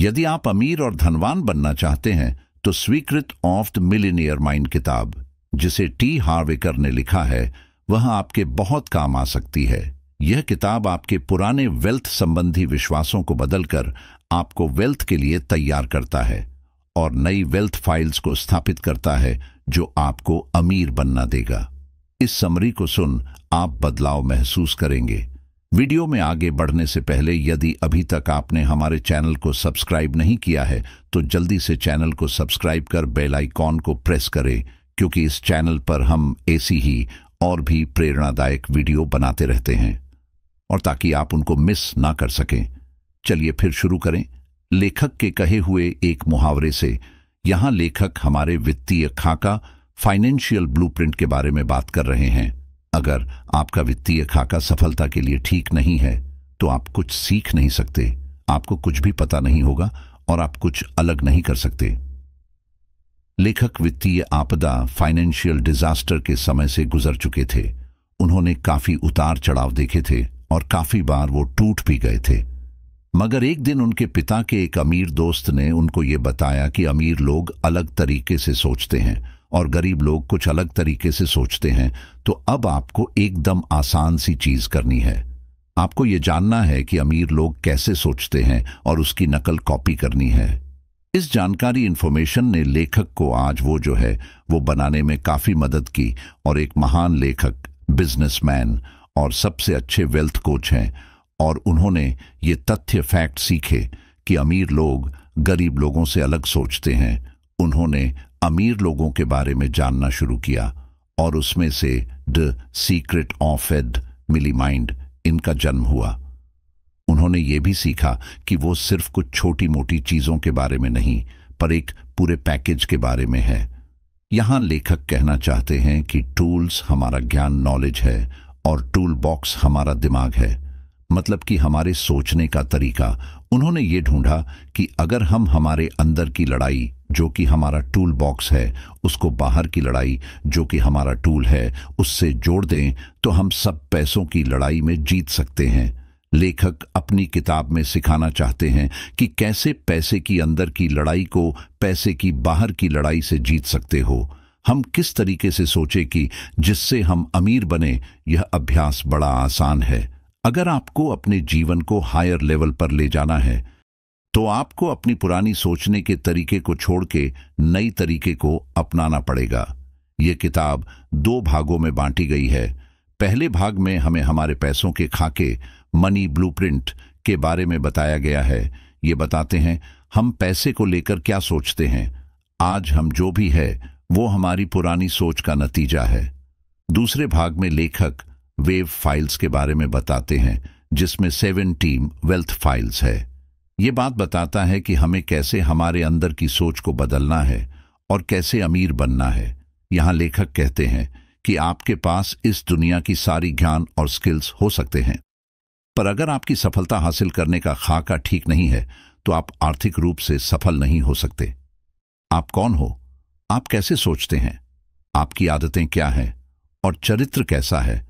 यदि आप अमीर और धनवान बनना चाहते हैं तो स्वीकृत ऑफ द मिलियनियर माइंड किताब, जिसे टी हार्वेकर ने लिखा है, वह आपके बहुत काम आ सकती है। यह किताब आपके पुराने वेल्थ संबंधी विश्वासों को बदलकर आपको वेल्थ के लिए तैयार करता है और नई वेल्थ फाइल्स को स्थापित करता है जो आपको अमीर बनना देगा। इस समरी को सुन आप बदलाव महसूस करेंगे। वीडियो में आगे बढ़ने से पहले यदि अभी तक आपने हमारे चैनल को सब्सक्राइब नहीं किया है तो जल्दी से चैनल को सब्सक्राइब कर बेल आइकॉन को प्रेस करें, क्योंकि इस चैनल पर हम ऐसी ही और भी प्रेरणादायक वीडियो बनाते रहते हैं और ताकि आप उनको मिस ना कर सकें। चलिए फिर शुरू करें। लेखक के कहे हुए एक मुहावरे से। यहाँ लेखक हमारे वित्तीय खाका, फाइनेंशियल ब्लूप्रिंट के बारे में बात कर रहे हैं। अगर आपका वित्तीय खाका सफलता के लिए ठीक नहीं है तो आप कुछ सीख नहीं सकते, आपको कुछ भी पता नहीं होगा और आप कुछ अलग नहीं कर सकते। लेखक वित्तीय आपदा, फाइनेंशियल डिजास्टर के समय से गुजर चुके थे। उन्होंने काफी उतार चढ़ाव देखे थे और काफी बार वो टूट भी गए थे। मगर एक दिन उनके पिता के एक अमीर दोस्त ने उनको ये बताया कि अमीर लोग अलग तरीके से सोचते हैं और गरीब लोग कुछ अलग तरीके से सोचते हैं। तो अब आपको एकदम आसान सी चीज करनी है। आपको ये जानना है कि अमीर लोग कैसे सोचते हैं और उसकी नकल कॉपी करनी है। इस जानकारी इन्फॉर्मेशन ने लेखक को आज वो जो है वो बनाने में काफी मदद की और एक महान लेखक, बिजनेसमैन और सबसे अच्छे वेल्थ कोच हैं। और उन्होंने ये तथ्य फैक्ट सीखे कि अमीर लोग गरीब लोगों से अलग सोचते हैं। उन्होंने अमीर लोगों के बारे में जानना शुरू किया और उसमें से the secret of the millionaire mind इनका जन्म हुआ। उन्होंने ये भी सीखा कि वो सिर्फ कुछ छोटी मोटी चीजों के बारे में नहीं, पर एक पूरे पैकेज के बारे में है। यहां लेखक कहना चाहते हैं कि टूल्स हमारा ज्ञान, नॉलेज है और टूल बॉक्स हमारा दिमाग है, मतलब कि हमारे सोचने का तरीका। उन्होंने ये ढूंढा कि अगर हम हमारे अंदर की लड़ाई जो कि हमारा टूल बॉक्स है, उसको बाहर की लड़ाई जो कि हमारा टूल है, उससे जोड़ दें तो हम सब पैसों की लड़ाई में जीत सकते हैं। लेखक अपनी किताब में सिखाना चाहते हैं कि कैसे पैसे की अंदर की लड़ाई को पैसे की बाहर की लड़ाई से जीत सकते हो। हम किस तरीके से सोचे कि जिससे हम अमीर बने। यह अभ्यास बड़ा आसान है। अगर आपको अपने जीवन को हायर लेवल पर ले जाना है तो आपको अपनी पुरानी सोचने के तरीके को छोड़ के नई तरीके को अपनाना पड़ेगा। यह किताब 2 भागों में बांटी गई है। पहले भाग में हमें हमारे पैसों के खाके, मनी ब्लूप्रिंट के बारे में बताया गया है। ये बताते हैं हम पैसे को लेकर क्या सोचते हैं। आज हम जो भी है वो हमारी पुरानी सोच का नतीजा है। दूसरे भाग में लेखक वेव फाइल्स के बारे में बताते हैं, जिसमें 17 वेल्थ फाइल्स है। ये बात बताता है कि हमें कैसे हमारे अंदर की सोच को बदलना है और कैसे अमीर बनना है। यहाँ लेखक कहते हैं कि आपके पास इस दुनिया की सारी ज्ञान और स्किल्स हो सकते हैं, पर अगर आपकी सफलता हासिल करने का खाका ठीक नहीं है तो आप आर्थिक रूप से सफल नहीं हो सकते। आप कौन हो? आप कैसे सोचते हैं? आपकी आदतें क्या हैं? और चरित्र कैसा है?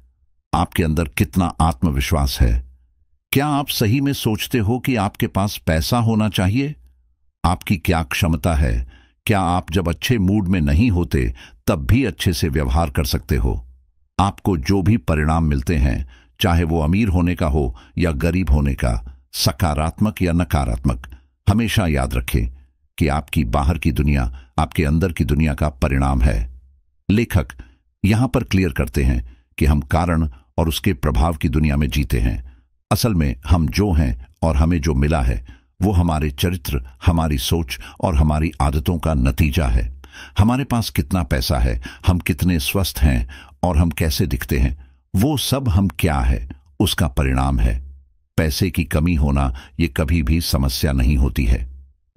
आपके अंदर कितना आत्मविश्वास है? क्या आप सही में सोचते हो कि आपके पास पैसा होना चाहिए? आपकी क्या क्षमता है? क्या आप जब अच्छे मूड में नहीं होते तब भी अच्छे से व्यवहार कर सकते हो? आपको जो भी परिणाम मिलते हैं, चाहे वो अमीर होने का हो या गरीब होने का, सकारात्मक या नकारात्मक, हमेशा याद रखें कि आपकी बाहर की दुनिया आपके अंदर की दुनिया का परिणाम है। लेखक यहां पर क्लियर करते हैं कि हम कारण और उसके प्रभाव की दुनिया में जीते हैं। असल में हम जो हैं और हमें जो मिला है वो हमारे चरित्र, हमारी सोच और हमारी आदतों का नतीजा है। हमारे पास कितना पैसा है, हम कितने स्वस्थ हैं और हम कैसे दिखते हैं, वो सब हम क्या है उसका परिणाम है। पैसे की कमी होना ये कभी भी समस्या नहीं होती है।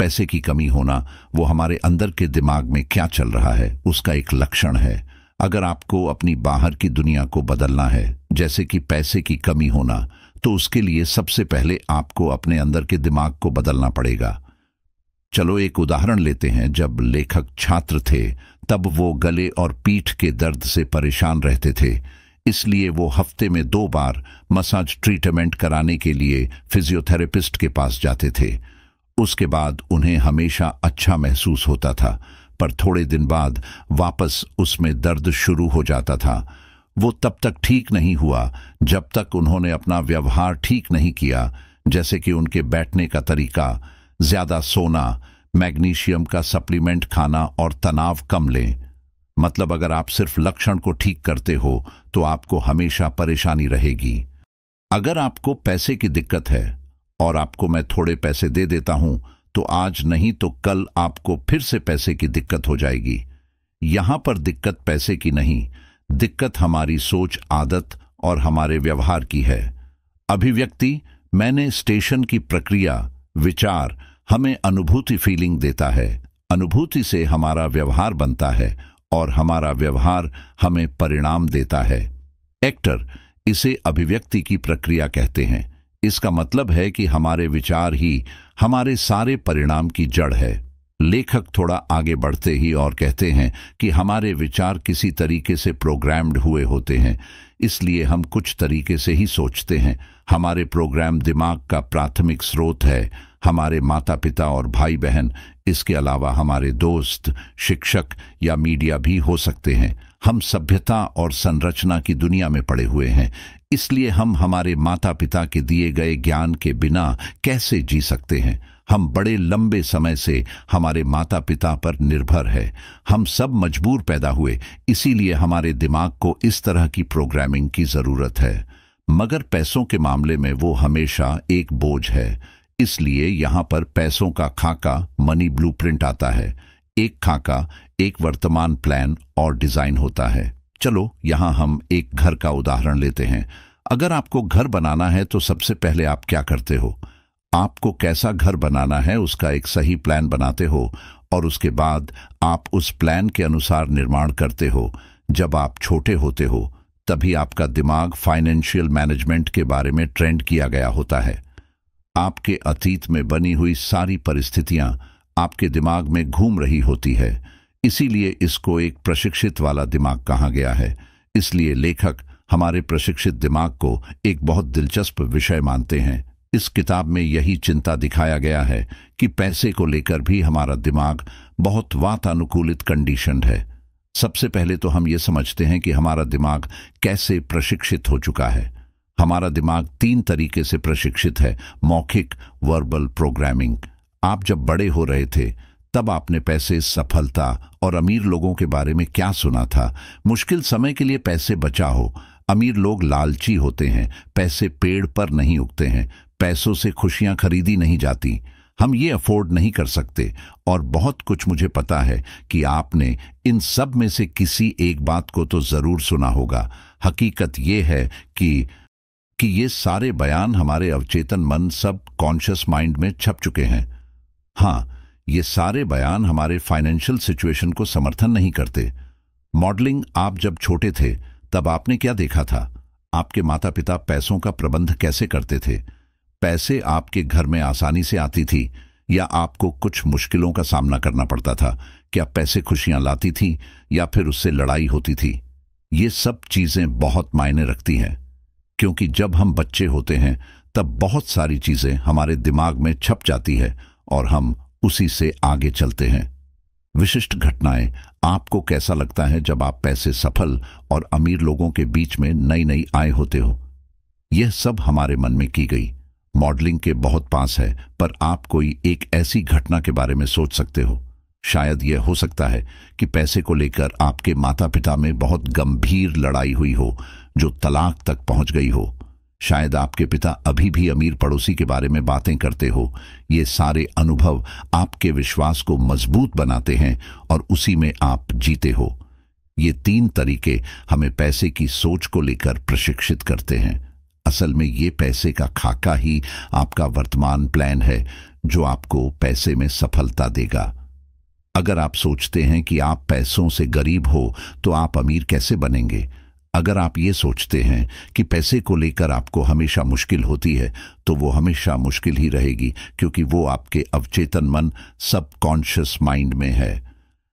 पैसे की कमी होना वो हमारे अंदर के दिमाग में क्या चल रहा है उसका एक लक्षण है। अगर आपको अपनी बाहर की दुनिया को बदलना है, जैसे कि पैसे की कमी होना, तो उसके लिए सबसे पहले आपको अपने अंदर के दिमाग को बदलना पड़ेगा। चलो एक उदाहरण लेते हैं। जब लेखक छात्र थे तब वो गले और पीठ के दर्द से परेशान रहते थे, इसलिए वो हफ्ते में 2 बार मसाज ट्रीटमेंट कराने के लिए फिजियोथेरेपिस्ट के पास जाते थे। उसके बाद उन्हें हमेशा अच्छा महसूस होता था, पर थोड़े दिन बाद वापस उसमें दर्द शुरू हो जाता था। वो तब तक ठीक नहीं हुआ जब तक उन्होंने अपना व्यवहार ठीक नहीं किया, जैसे कि उनके बैठने का तरीका, ज्यादा सोना, मैग्नीशियम का सप्लीमेंट खाना और तनाव कम लें। मतलब अगर आप सिर्फ लक्षण को ठीक करते हो तो आपको हमेशा परेशानी रहेगी। अगर आपको पैसे की दिक्कत है और आपको मैं थोड़े पैसे दे देता हूं तो आज नहीं तो कल आपको फिर से पैसे की दिक्कत हो जाएगी। यहां पर दिक्कत पैसे की नहीं, दिक्कत हमारी सोच, आदत और हमारे व्यवहार की है। अभिव्यक्ति मैंने स्टेशन की प्रक्रिया, विचार हमें अनुभूति फीलिंग देता है। अनुभूति से हमारा व्यवहार बनता है और हमारा व्यवहार हमें परिणाम देता है। एक्टर इसे अभिव्यक्ति की प्रक्रिया कहते हैं। इसका मतलब है कि हमारे विचार ही हमारे सारे परिणाम की जड़ है। लेखक थोड़ा आगे बढ़ते ही और कहते हैं कि हमारे विचार किसी तरीके से प्रोग्राम्ड हुए होते हैं, इसलिए हम कुछ तरीके से ही सोचते हैं। हमारे प्रोग्राम दिमाग का प्राथमिक स्रोत है, हमारे माता पिता और भाई बहन। इसके अलावा हमारे दोस्त, शिक्षक या मीडिया भी हो सकते हैं। हम सभ्यता और संरचना की दुनिया में पड़े हुए हैं, इसलिए हम हमारे माता पिता के दिए गए ज्ञान के बिना कैसे जी सकते हैं। हम बड़े लंबे समय से हमारे माता पिता पर निर्भर है। हम सब मजबूर पैदा हुए, इसीलिए हमारे दिमाग को इस तरह की प्रोग्रामिंग की जरूरत है। मगर पैसों के मामले में वो हमेशा एक बोझ है, इसलिए यहां पर पैसों का खाका, मनी ब्लूप्रिंट आता है। एक खाका एक वर्तमान प्लान और डिजाइन होता है। चलो यहां हम एक घर का उदाहरण लेते हैं। अगर आपको घर बनाना है तो सबसे पहले आप क्या करते हो? आपको कैसा घर बनाना है उसका एक सही प्लान बनाते हो और उसके बाद आप उस प्लान के अनुसार निर्माण करते हो। जब आप छोटे होते हो तभी आपका दिमाग फाइनेंशियल मैनेजमेंट के बारे में ट्रेंड किया गया होता है। आपके अतीत में बनी हुई सारी परिस्थितियां आपके दिमाग में घूम रही होती है, इसीलिए इसको एक प्रशिक्षित वाला दिमाग कहा गया है। इसलिए लेखक हमारे प्रशिक्षित दिमाग को एक बहुत दिलचस्प विषय मानते हैं। इस किताब में यही चिंता दिखाया गया है कि पैसे को लेकर भी हमारा दिमाग बहुत वातानुकूलित कंडीशनड है। सबसे पहले तो हम ये समझते हैं कि हमारा दिमाग कैसे प्रशिक्षित हो चुका है। हमारा दिमाग 3 तरीके से प्रशिक्षित है। मौखिक, वर्बल प्रोग्रामिंग। आप जब बड़े हो रहे थे तब आपने पैसे, सफलता और अमीर लोगों के बारे में क्या सुना था? मुश्किल समय के लिए पैसे बचाओ। अमीर लोग लालची होते हैं, पैसे पेड़ पर नहीं उगते हैं, पैसों से खुशियां खरीदी नहीं जाती, हम ये अफोर्ड नहीं कर सकते। और बहुत कुछ मुझे पता है कि आपने इन सब में से किसी एक बात को तो जरूर सुना होगा। हकीकत ये है कि ये सारे बयान हमारे अवचेतन मन, सब कॉन्शियस माइंड में छप चुके हैं। हाँ, ये सारे बयान हमारे फाइनेंशियल सिचुएशन को समर्थन नहीं करते। मॉडलिंग, आप जब छोटे थे तब आपने क्या देखा था? आपके माता पिता पैसों का प्रबंध कैसे करते थे? पैसे आपके घर में आसानी से आती थी या आपको कुछ मुश्किलों का सामना करना पड़ता था? क्या पैसे खुशियां लाती थी या फिर उससे लड़ाई होती थी? ये सब चीजें बहुत मायने रखती हैं, क्योंकि जब हम बच्चे होते हैं तब बहुत सारी चीजें हमारे दिमाग में छप जाती है और हम उसी से आगे चलते हैं। विशिष्ट घटनाएं, आपको कैसा लगता है जब आप पैसे, सफल और अमीर लोगों के बीच में नई नई आए होते हो? यह सब हमारे मन में की गई मॉडलिंग के बहुत पास है, पर आप कोई एक ऐसी घटना के बारे में सोच सकते हो। शायद यह हो सकता है कि पैसे को लेकर आपके माता पिता में बहुत गंभीर लड़ाई हुई हो जो तलाक तक पहुंच गई हो। शायद आपके पिता अभी भी अमीर पड़ोसी के बारे में बातें करते हो। ये सारे अनुभव आपके विश्वास को मजबूत बनाते हैं और उसी में आप जीते हो। ये 3 तरीके हमें पैसे की सोच को लेकर प्रशिक्षित करते हैं। असल में ये पैसे का खाका ही आपका वर्तमान प्लान है जो आपको पैसे में सफलता देगा। अगर आप सोचते हैं कि आप पैसों से गरीब हो तो आप अमीर कैसे बनेंगे? अगर आप ये सोचते हैं कि पैसे को लेकर आपको हमेशा मुश्किल होती है तो वो हमेशा मुश्किल ही रहेगी, क्योंकि वो आपके अवचेतन मन, सबकॉन्शियस माइंड में है।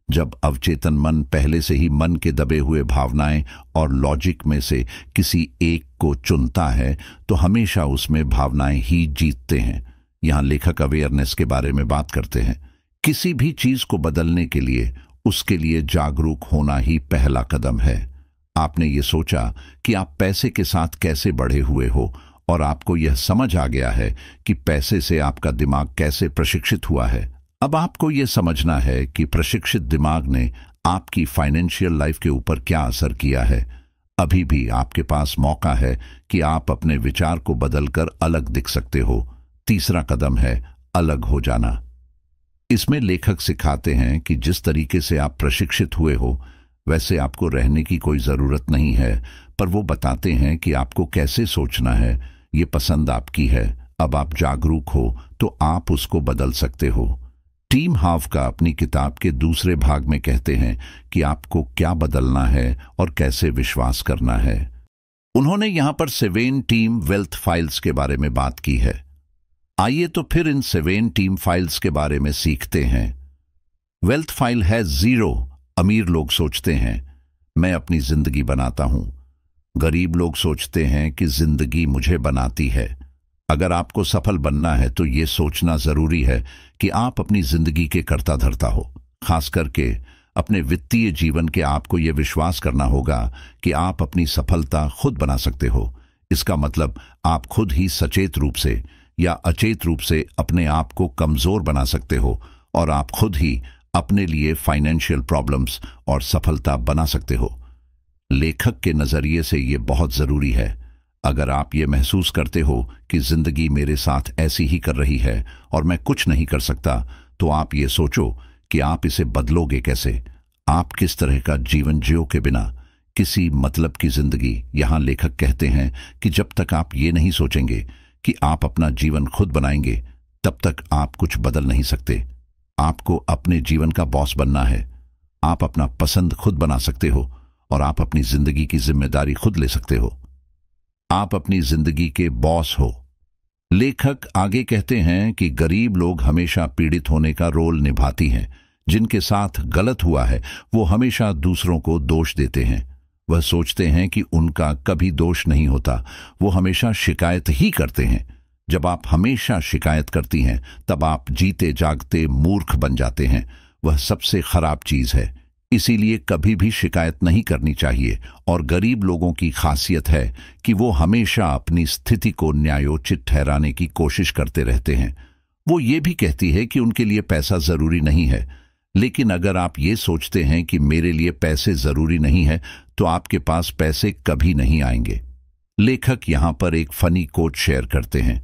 जब अवचेतन मन पहले से ही मन के दबे हुए भावनाएं और लॉजिक में से किसी एक को चुनता है तो हमेशा उसमें भावनाएं ही जीतते हैं। यहां लेखक अवेयरनेस के बारे में बात करते हैं। किसी भी चीज को बदलने के लिए उसके लिए जागरूक होना ही पहला कदम है। आपने ये सोचा कि आप पैसे के साथ कैसे बढ़े हुए हो और आपको यह समझ आ गया है कि पैसे से आपका दिमाग कैसे प्रशिक्षित हुआ है। अब आपको यह समझना है कि प्रशिक्षित दिमाग ने आपकी फाइनेंशियल लाइफ के ऊपर क्या असर किया है। अभी भी आपके पास मौका है कि आप अपने विचार को बदलकर अलग दिख सकते हो। तीसरा कदम है अलग हो जाना। इसमें लेखक सिखाते हैं कि जिस तरीके से आप प्रशिक्षित हुए हो वैसे आपको रहने की कोई जरूरत नहीं है, पर वो बताते हैं कि आपको कैसे सोचना है। ये पसंद आपकी है। अब आप जागरूक हो तो आप उसको बदल सकते हो। टीम हाफ का अपनी किताब के दूसरे भाग में कहते हैं कि आपको क्या बदलना है और कैसे विश्वास करना है। उन्होंने यहां पर 7 टीम वेल्थ फाइल्स के बारे में बात की है। आइए तो फिर इन 7 टीम फाइल्स के बारे में सीखते हैं। वेल्थ फाइल है 0। अमीर लोग सोचते हैं मैं अपनी जिंदगी बनाता हूं। गरीब लोग सोचते हैं कि जिंदगी मुझे बनाती है। अगर आपको सफल बनना है तो यह सोचना जरूरी है कि आप अपनी जिंदगी के कर्ता धर्ता हो। खास करके अपने वित्तीय जीवन के आपको यह विश्वास करना होगा कि आप अपनी सफलता खुद बना सकते हो। इसका मतलब आप खुद ही सचेत रूप से या अचेत रूप से अपने आप को कमजोर बना सकते हो और आप खुद ही अपने लिए फाइनेंशियल प्रॉब्लम्स और सफलता बना सकते हो। लेखक के नजरिए से यह बहुत जरूरी है। अगर आप ये महसूस करते हो कि जिंदगी मेरे साथ ऐसी ही कर रही है और मैं कुछ नहीं कर सकता, तो आप ये सोचो कि आप इसे बदलोगे कैसे। आप किस तरह का जीवन जियो के बिना किसी मतलब की जिंदगी। यहां लेखक कहते हैं कि जब तक आप ये नहीं सोचेंगे कि आप अपना जीवन खुद बनाएंगे, तब तक आप कुछ बदल नहीं सकते। आपको अपने जीवन का बॉस बनना है। आप अपना पसंद खुद बना सकते हो और आप अपनी जिंदगी की जिम्मेदारी खुद ले सकते हो। आप अपनी जिंदगी के बॉस हो। लेखक आगे कहते हैं कि गरीब लोग हमेशा पीड़ित होने का रोल निभाती हैं। जिनके साथ गलत हुआ है वो हमेशा दूसरों को दोष देते हैं। वह सोचते हैं कि उनका कभी दोष नहीं होता। वो हमेशा शिकायत ही करते हैं। जब आप हमेशा शिकायत करती हैं तब आप जीते जागते मूर्ख बन जाते हैं। वह सबसे खराब चीज है। इसीलिए कभी भी शिकायत नहीं करनी चाहिए। और गरीब लोगों की खासियत है कि वो हमेशा अपनी स्थिति को न्यायोचित ठहराने की कोशिश करते रहते हैं। वो ये भी कहती है कि उनके लिए पैसा जरूरी नहीं है। लेकिन अगर आप ये सोचते हैं कि मेरे लिए पैसे जरूरी नहीं है, तो आपके पास पैसे कभी नहीं आएंगे। लेखक यहां पर एक फनी कोट शेयर करते हैं,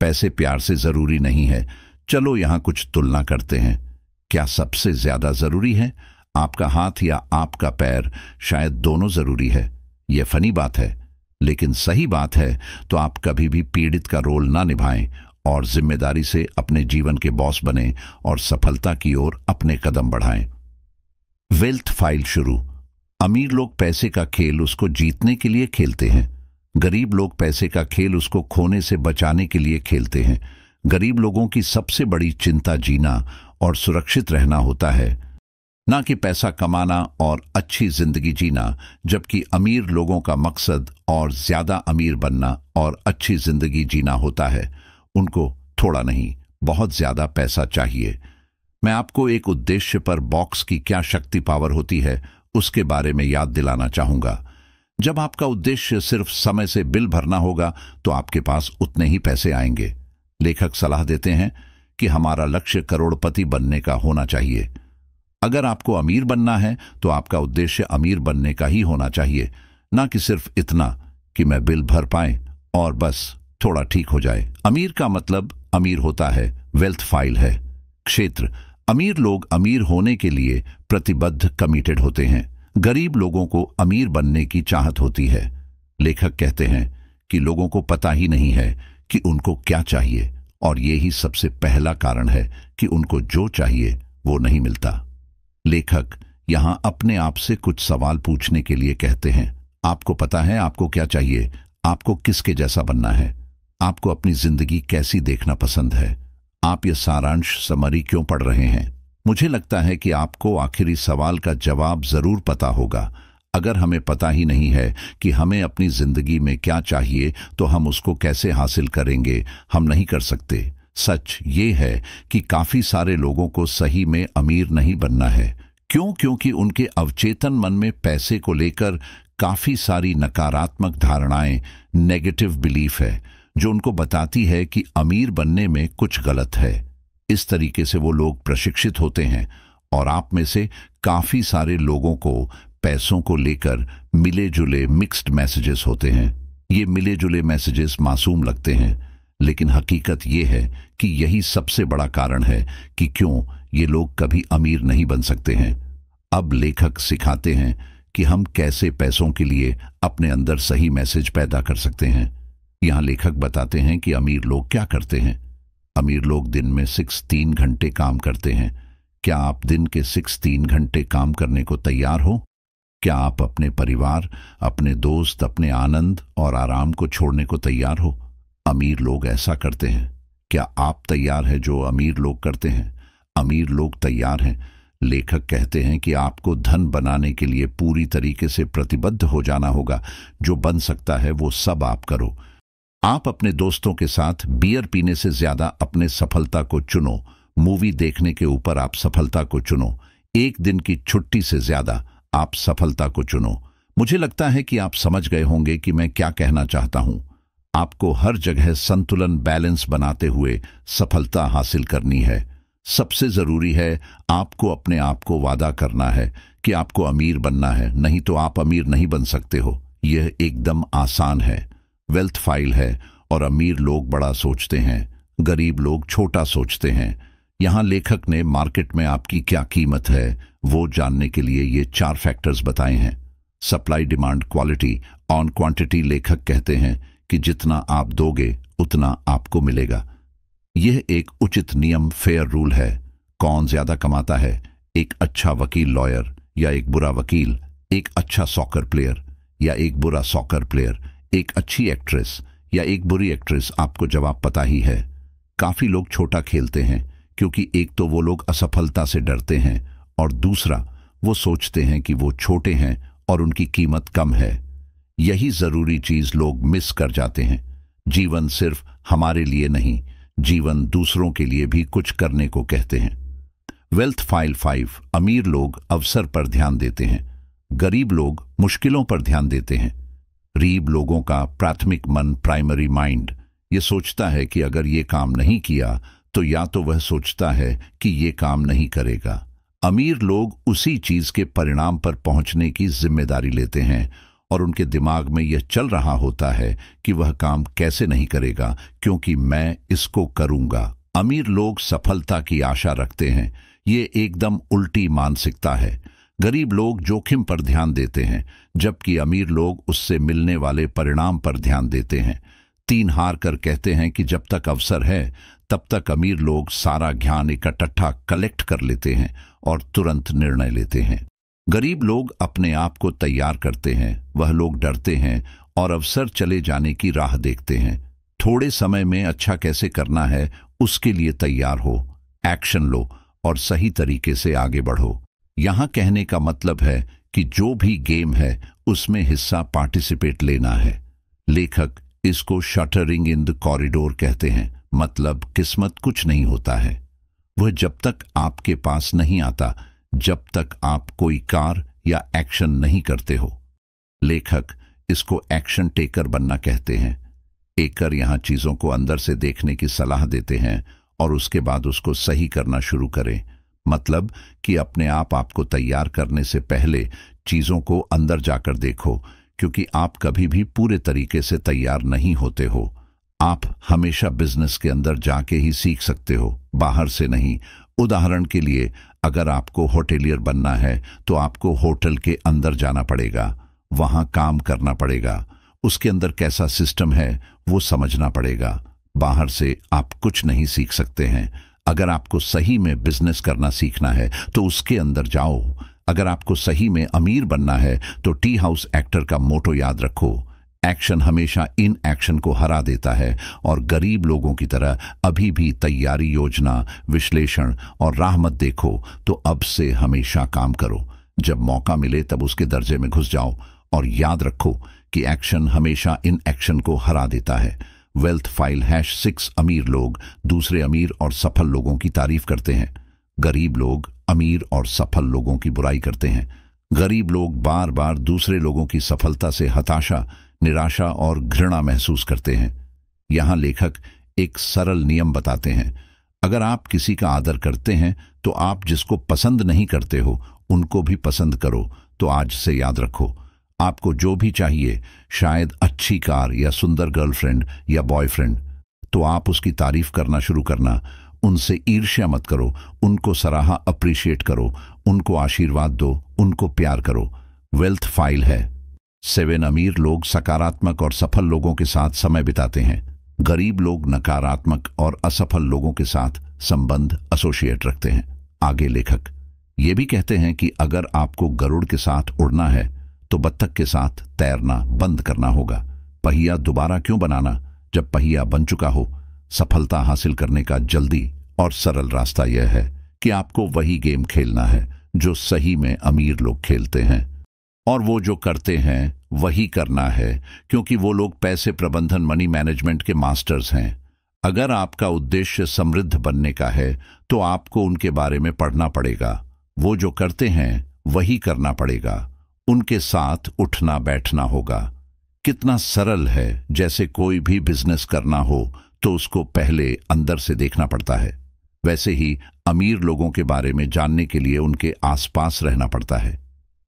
पैसे प्यार से जरूरी नहीं है। चलो यहां कुछ तुलना करते हैं। क्या सबसे ज्यादा जरूरी है आपका हाथ या आपका पैर? शायद दोनों जरूरी है। यह फनी बात है, लेकिन सही बात है। तो आप कभी भी पीड़ित का रोल ना निभाएं और जिम्मेदारी से अपने जीवन के बॉस बने और सफलता की ओर अपने कदम बढ़ाएं। वेल्थ फाइल शुरू। अमीर लोग पैसे का खेल उसको जीतने के लिए खेलते हैं। गरीब लोग पैसे का खेल उसको खोने से बचाने के लिए खेलते हैं। गरीब लोगों की सबसे बड़ी चिंता जीना और सुरक्षित रहना होता है, ना कि पैसा कमाना और अच्छी जिंदगी जीना। जबकि अमीर लोगों का मकसद और ज्यादा अमीर बनना और अच्छी जिंदगी जीना होता है। उनको थोड़ा नहीं, बहुत ज्यादा पैसा चाहिए। मैं आपको एक उद्देश्य पर बॉक्स की क्या शक्ति पावर होती है उसके बारे में याद दिलाना चाहूंगा। जब आपका उद्देश्य सिर्फ समय से बिल भरना होगा तो आपके पास उतने ही पैसे आएंगे। लेखक सलाह देते हैं कि हमारा लक्ष्य करोड़पति बनने का होना चाहिए। अगर आपको अमीर बनना है तो आपका उद्देश्य अमीर बनने का ही होना चाहिए, ना कि सिर्फ इतना कि मैं बिल भर पाए और बस थोड़ा ठीक हो जाए। अमीर का मतलब अमीर होता है। वेल्थ फाइल है क्षेत्र। अमीर लोग अमीर होने के लिए प्रतिबद्ध कमिटेड होते हैं। गरीब लोगों को अमीर बनने की चाहत होती है। लेखक कहते हैं कि लोगों को पता ही नहीं है कि उनको क्या चाहिए, और यही सबसे पहला कारण है कि उनको जो चाहिए वो नहीं मिलता। लेखक यहां अपने आप से कुछ सवाल पूछने के लिए कहते हैं। आपको पता है आपको क्या चाहिए? आपको किसके जैसा बनना है? आपको अपनी जिंदगी कैसी देखना पसंद है? आप ये सारांश समरी क्यों पढ़ रहे हैं? मुझे लगता है कि आपको आखिरी सवाल का जवाब जरूर पता होगा। अगर हमें पता ही नहीं है कि हमें अपनी जिंदगी में क्या चाहिए, तो हम उसको कैसे हासिल करेंगे? हम नहीं कर सकते। सच ये है कि काफी सारे लोगों को सही में अमीर नहीं बनना है। क्यों? क्योंकि उनके अवचेतन मन में पैसे को लेकर काफी सारी नकारात्मक धारणाएं, नेगेटिव बिलीफ है, जो उनको बताती है कि अमीर बनने में कुछ गलत है। इस तरीके से वो लोग प्रशिक्षित होते हैं और आप में से काफी सारे लोगों को पैसों को लेकर मिले जुले मिक्स्ड मैसेजेस होते हैं। ये मिले जुले मैसेजेस मासूम लगते हैं, लेकिन हकीकत ये है कि यही सबसे बड़ा कारण है कि क्यों ये लोग कभी अमीर नहीं बन सकते हैं। अब लेखक सिखाते हैं कि हम कैसे पैसों के लिए अपने अंदर सही मैसेज पैदा कर सकते हैं। यहाँ लेखक बताते हैं कि अमीर लोग क्या करते हैं। अमीर लोग दिन में 3 घंटे काम करते हैं। क्या आप दिन के 3 घंटे काम करने को तैयार हो? क्या आप अपने परिवार, अपने दोस्त, अपने आनंद और आराम को छोड़ने को तैयार हो? अमीर लोग ऐसा करते हैं। क्या आप तैयार हैं जो अमीर लोग करते हैं? अमीर लोग तैयार हैं। लेखक कहते हैं कि आपको धन बनाने के लिए पूरी तरीके से प्रतिबद्ध हो जाना होगा। जो बन सकता है वो सब आप करो। आप अपने दोस्तों के साथ बियर पीने से ज्यादा अपने सफलता को चुनो। मूवी देखने के ऊपर आप सफलता को चुनो। एक दिन की छुट्टी से ज्यादा आप सफलता को चुनो। मुझे लगता है कि आप समझ गए होंगे कि मैं क्या कहना चाहता हूं। आपको हर जगह संतुलन, बैलेंस बनाते हुए सफलता हासिल करनी है। सबसे जरूरी है आपको अपने आप को वादा करना है कि आपको अमीर बनना है, नहीं तो आप अमीर नहीं बन सकते हो। यह एकदम आसान है। वेल्थ फाइल है और अमीर लोग बड़ा सोचते हैं, गरीब लोग छोटा सोचते हैं। यहां लेखक ने मार्केट में आपकी क्या कीमत है वो जानने के लिए ये 4 फैक्टर्स बताए हैं। Supply, demand, quality, on quantity. लेखक कहते हैं कि जितना आप दोगे उतना आपको मिलेगा। यह एक उचित नियम, फेयर रूल है। कौन ज्यादा कमाता है? एक अच्छा वकील, लॉयर, या एक बुरा वकील? एक अच्छा सॉकर प्लेयर या एक बुरा सॉकर प्लेयर? एक अच्छी एक्ट्रेस या एक बुरी एक्ट्रेस? आपको जवाब पता ही है। काफी लोग छोटा खेलते हैं क्योंकि एक तो वो लोग असफलता से डरते हैं और दूसरा वो सोचते हैं कि वो छोटे हैं और उनकी कीमत कम है। यही जरूरी चीज लोग मिस कर जाते हैं। जीवन सिर्फ हमारे लिए नहीं, जीवन दूसरों के लिए भी कुछ करने को कहते हैं। Wealth file 5। अमीर लोग अवसर पर ध्यान देते हैं, गरीब लोग मुश्किलों पर ध्यान देते हैं। गरीब लोगों का प्राथमिक मन, प्राइमरी माइंड, ये सोचता है कि अगर ये काम नहीं किया तो या तो वह सोचता है कि ये काम नहीं करेगा। अमीर लोग उसी चीज के परिणाम पर पहुंचने की जिम्मेदारी लेते हैं और उनके दिमाग में यह चल रहा होता है कि वह काम कैसे नहीं करेगा क्योंकि मैं इसको करूंगा। अमीर लोग सफलता की आशा रखते हैं। ये एकदम उल्टी मानसिकता है। गरीब लोग जोखिम पर ध्यान देते हैं जबकि अमीर लोग उससे मिलने वाले परिणाम पर ध्यान देते हैं। 3 हार कर कहते हैं कि जब तक अवसर है तब तक अमीर लोग सारा ज्ञान इकट्ठा कलेक्ट कर लेते हैं और तुरंत निर्णय लेते हैं। गरीब लोग अपने आप को तैयार करते हैं। वह लोग डरते हैं और अवसर चले जाने की राह देखते हैं। थोड़े समय में अच्छा कैसे करना है उसके लिए तैयार हो, एक्शन लो और सही तरीके से आगे बढ़ो। यहां कहने का मतलब है कि जो भी गेम है उसमें हिस्सा, पार्टिसिपेट लेना है। लेखक इसको शटरिंग इन द कॉरिडोर कहते हैं। मतलब किस्मत कुछ नहीं होता है, वह जब तक आपके पास नहीं आता, जब तक आप कोई कार या एक्शन नहीं करते हो। लेखक इसको एक्शन टेकर बनना कहते हैं। टेकर यहां चीजों को अंदर से देखने की सलाह देते हैं और उसके बाद उसको सही करना शुरू करें। मतलब कि अपने आप आपको तैयार करने से पहले चीजों को अंदर जाकर देखो, क्योंकि आप कभी भी पूरे तरीके से तैयार नहीं होते हो। आप हमेशा बिजनेस के अंदर जाके ही सीख सकते हो, बाहर से नहीं। उदाहरण के लिए अगर आपको होटेलियर बनना है तो आपको होटल के अंदर जाना पड़ेगा, वहां काम करना पड़ेगा, उसके अंदर कैसा सिस्टम है वो समझना पड़ेगा। बाहर से आप कुछ नहीं सीख सकते हैं। अगर आपको सही में बिजनेस करना सीखना है तो उसके अंदर जाओ। अगर आपको सही में अमीर बनना है तो टी हाउस एक्टर का मोटो याद रखो, एक्शन हमेशा इन एक्शन को हरा देता है। और गरीब लोगों की तरह अभी भी तैयारी, योजना, विश्लेषण और राह मत देखो, तो अब से हमेशा काम करो। जब मौका मिले तब उसके दर्जे में घुस जाओ और याद रखो कि एक्शन हमेशा इन एक्शन को हरा देता है। वेल्थ फाइल #6 अमीर लोग दूसरे अमीर और सफल लोगों की तारीफ करते हैं। गरीब लोग अमीर और सफल लोगों की बुराई करते हैं। गरीब लोग बार बार दूसरे लोगों की सफलता से हताशा, निराशा और घृणा महसूस करते हैं। यहाँ लेखक एक सरल नियम बताते हैं। अगर आप किसी का आदर करते हैं तो आप जिसको पसंद नहीं करते हो उनको भी पसंद करो। तो आज से याद रखो, आपको जो भी चाहिए, शायद अच्छी कार या सुंदर गर्लफ्रेंड या बॉयफ्रेंड, तो आप उसकी तारीफ करना शुरू करना। उनसे ईर्ष्या मत करो, उनको सराहा, अप्रिशिएट करो, उनको आशीर्वाद दो, उनको प्यार करो। वेल्थ फाइल है 7 अमीर लोग सकारात्मक और सफल लोगों के साथ समय बिताते हैं। गरीब लोग नकारात्मक और असफल लोगों के साथ संबंध एसोसिएट रखते हैं। आगे लेखक ये भी कहते हैं कि अगर आपको गरुड़ के साथ उड़ना है तो बत्तख के साथ तैरना बंद करना होगा। पहिया दोबारा क्यों बनाना जब पहिया बन चुका हो। सफलता हासिल करने का जल्दी और सरल रास्ता यह है कि आपको वही गेम खेलना है जो सही में अमीर लोग खेलते हैं, और वो जो करते हैं वही करना है, क्योंकि वो लोग पैसे प्रबंधन, मनी मैनेजमेंट के मास्टर्स हैं। अगर आपका उद्देश्य समृद्ध बनने का है तो आपको उनके बारे में पढ़ना पड़ेगा। वो जो करते हैं वही करना पड़ेगा, उनके साथ उठना बैठना होगा। कितना सरल है, जैसे कोई भी बिजनेस करना हो तो उसको पहले अंदर से देखना पड़ता है। वैसे ही अमीर लोगों के बारे में जानने के लिए उनके आसपास रहना पड़ता है।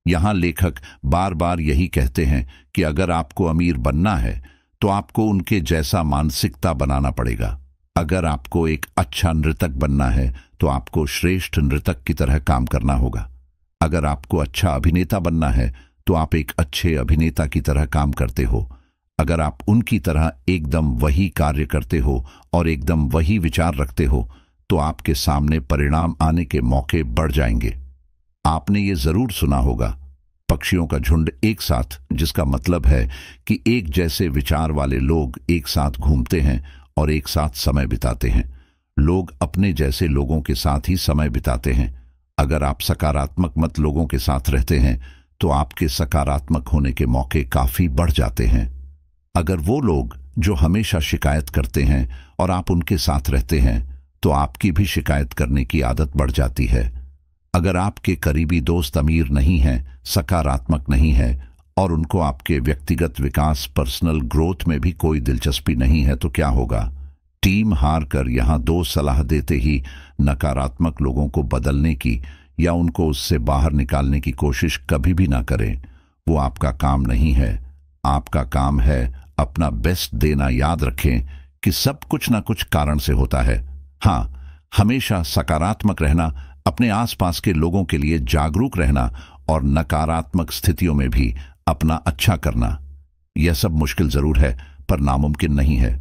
यहाँ लेखक बार बार यही कहते हैं कि अगर आपको अमीर बनना है तो आपको उनके जैसा मानसिकता बनाना पड़ेगा। अगर आपको एक अच्छा नृतक बनना है तो आपको श्रेष्ठ नृतक की तरह काम करना होगा। अगर आपको अच्छा अभिनेता बनना है तो आप एक अच्छे अभिनेता की तरह काम करते हो। अगर आप उनकी तरह एकदम वही कार्य करते हो और एकदम वही विचार रखते हो तो आपके सामने परिणाम आने के मौके बढ़ जाएंगे। आपने ये जरूर सुना होगा, पक्षियों का झुंड एक साथ, जिसका मतलब है कि एक जैसे विचार वाले लोग एक साथ घूमते हैं और एक साथ समय बिताते हैं। लोग अपने जैसे लोगों के साथ ही समय बिताते हैं। अगर आप सकारात्मक मत लोगों के साथ रहते हैं तो आपके सकारात्मक होने के मौके काफी बढ़ जाते हैं। अगर वो लोग जो हमेशा शिकायत करते हैं और आप उनके साथ रहते हैं तो आपकी भी शिकायत करने की आदत बढ़ जाती है। अगर आपके करीबी दोस्त अमीर नहीं हैं, सकारात्मक नहीं है और उनको आपके व्यक्तिगत विकास, पर्सनल ग्रोथ में भी कोई दिलचस्पी नहीं है तो क्या होगा। टीम हार कर यहाँ 2 सलाह देते ही नकारात्मक लोगों को बदलने की या उनको उससे बाहर निकालने की कोशिश कभी भी ना करें। वो आपका काम नहीं है। आपका काम है अपना बेस्ट देना। याद रखें कि सब कुछ ना कुछ कारण से होता है। हाँ, हमेशा सकारात्मक रहना, अपने आसपास के लोगों के लिए जागरूक रहना और नकारात्मक स्थितियों में भी अपना अच्छा करना, यह सब मुश्किल जरूर है पर नामुमकिन नहीं है।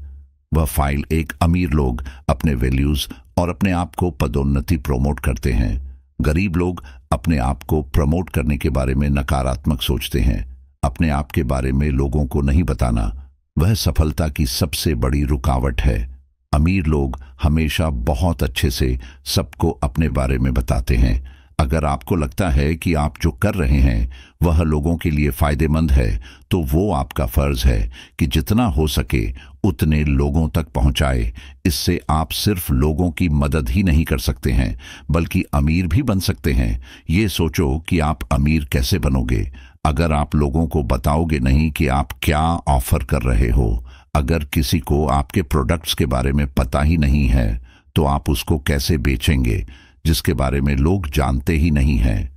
वह फाइल एक अमीर लोग अपने वैल्यूज और अपने आप को पदोन्नति प्रमोट करते हैं। गरीब लोग अपने आप को प्रमोट करने के बारे में नकारात्मक सोचते हैं। अपने आप के बारे में लोगों को नहीं बताना वह सफलता की सबसे बड़ी रुकावट है। अमीर लोग हमेशा बहुत अच्छे से सबको अपने बारे में बताते हैं। अगर आपको लगता है कि आप जो कर रहे हैं वह लोगों के लिए फायदेमंद है तो वो आपका फर्ज है कि जितना हो सके उतने लोगों तक पहुंचाए। इससे आप सिर्फ लोगों की मदद ही नहीं कर सकते हैं बल्कि अमीर भी बन सकते हैं। ये सोचो कि आप अमीर कैसे बनोगे। अगर आप लोगों को बताओगे नहीं कि आप क्या ऑफर कर रहे हो, अगर किसी को आपके प्रोडक्ट्स के बारे में पता ही नहीं है तो आप उसको कैसे बेचेंगे जिसके बारे में लोग जानते ही नहीं हैं।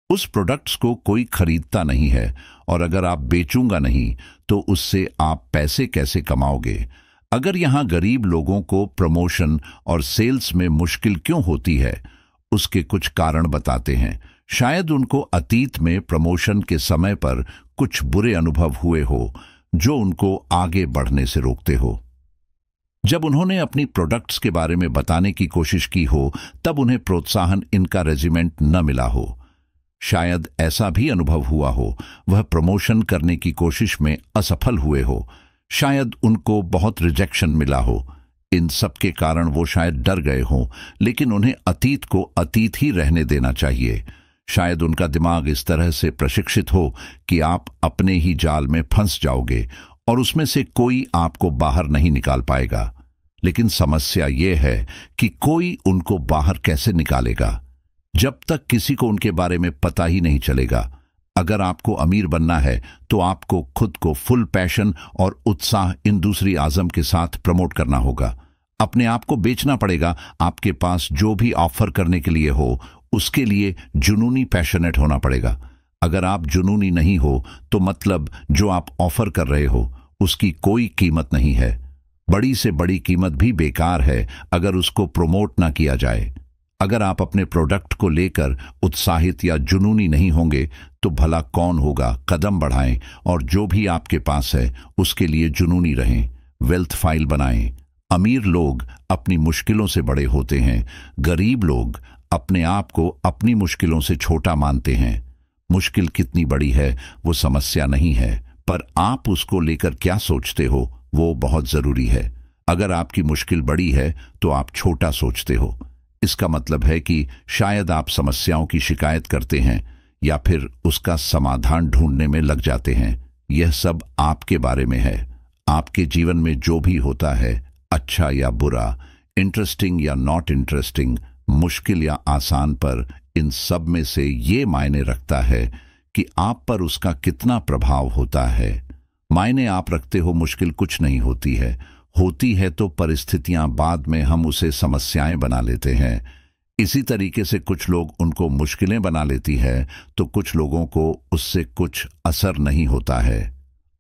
उस प्रोडक्ट्स को कोई खरीदता नहीं है और अगर आप बेचूंगा नहीं तो उससे आप पैसे कैसे कमाओगे। अगर यहाँ गरीब लोगों को प्रमोशन और सेल्स में मुश्किल क्यों होती है, उसके कुछ कारण बताते हैं। शायद उनको अतीत में प्रमोशन के समय पर कुछ बुरे अनुभव हुए हो जो उनको आगे बढ़ने से रोकते हो। जब उन्होंने अपनी प्रोडक्ट्स के बारे में बताने की कोशिश की हो तब उन्हें प्रोत्साहन, इनकरेजमेंट न मिला हो। शायद ऐसा भी अनुभव हुआ हो वह प्रमोशन करने की कोशिश में असफल हुए हो। शायद उनको बहुत रिजेक्शन मिला हो। इन सब के कारण वो शायद डर गए हों, लेकिन उन्हें अतीत को अतीत ही रहने देना चाहिए। शायद उनका दिमाग इस तरह से प्रशिक्षित हो कि आप अपने ही जाल में फंस जाओगे और उसमें से कोई आपको बाहर नहीं निकाल पाएगा। लेकिन समस्या यह है कि कोई उनको बाहर कैसे निकालेगा जब तक किसी को उनके बारे में पता ही नहीं चलेगा। अगर आपको अमीर बनना है तो आपको खुद को फुल पैशन और उत्साह इन दूसरी आज़म के साथ प्रमोट करना होगा। अपने आप को बेचना पड़ेगा। आपके पास जो भी ऑफर करने के लिए हो उसके लिए जुनूनी पैशनेट होना पड़ेगा। अगर आप जुनूनी नहीं हो तो मतलब जो आप ऑफर कर रहे हो उसकी कोई कीमत नहीं है। बड़ी से बड़ी कीमत भी बेकार है अगर उसको प्रमोट ना किया जाए। अगर आप अपने प्रोडक्ट को लेकर उत्साहित या जुनूनी नहीं होंगे तो भला कौन होगा। कदम बढ़ाएं और जो भी आपके पास है उसके लिए जुनूनी रहें। वेल्थ फाइल बनाएं। अमीर लोग अपनी मुश्किलों से बड़े होते हैं। गरीब लोग अपने आप को अपनी मुश्किलों से छोटा मानते हैं। मुश्किल कितनी बड़ी है वो समस्या नहीं है, पर आप उसको लेकर क्या सोचते हो वो बहुत जरूरी है। अगर आपकी मुश्किल बड़ी है तो आप छोटा सोचते हो। इसका मतलब है कि शायद आप समस्याओं की शिकायत करते हैं या फिर उसका समाधान ढूंढने में लग जाते हैं। यह सब आपके बारे में है। आपके जीवन में जो भी होता है, अच्छा या बुरा, इंटरेस्टिंग या नॉट इंटरेस्टिंग, मुश्किल या आसान, पर इन सब में से ये मायने रखता है कि आप पर उसका कितना प्रभाव होता है। मायने आप रखते हो मुश्किल कुछ नहीं होती है। होती है तो परिस्थितियां, बाद में हम उसे समस्याएं बना लेते हैं। इसी तरीके से कुछ लोग उनको मुश्किलें बना लेती है तो कुछ लोगों को उससे कुछ असर नहीं होता है।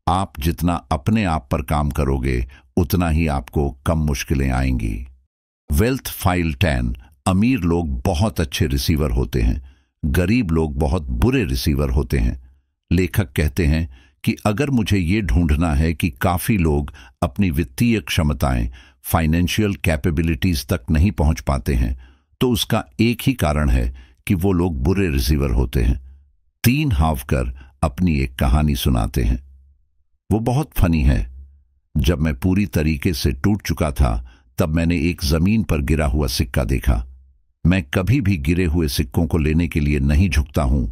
आप जितना अपने आप पर काम करोगे उतना ही आपको कम मुश्किलें आएंगी। Wealth file 10। अमीर लोग बहुत अच्छे रिसीवर होते हैं, गरीब लोग बहुत बुरे रिसीवर होते हैं। लेखक कहते हैं कि अगर मुझे ये ढूंढना है कि काफी लोग अपनी वित्तीय क्षमताएं, फाइनेंशियल कैपेबिलिटीज तक नहीं पहुंच पाते हैं तो उसका एक ही कारण है कि वो लोग बुरे रिसीवर होते हैं। तीन हावकर अपनी एक कहानी सुनाते हैं। वो बहुत फनी है। जब मैं पूरी तरीके से टूट चुका था तब मैंने एक जमीन पर गिरा हुआ सिक्का देखा। मैं कभी भी गिरे हुए सिक्कों को लेने के लिए नहीं झुकता हूं,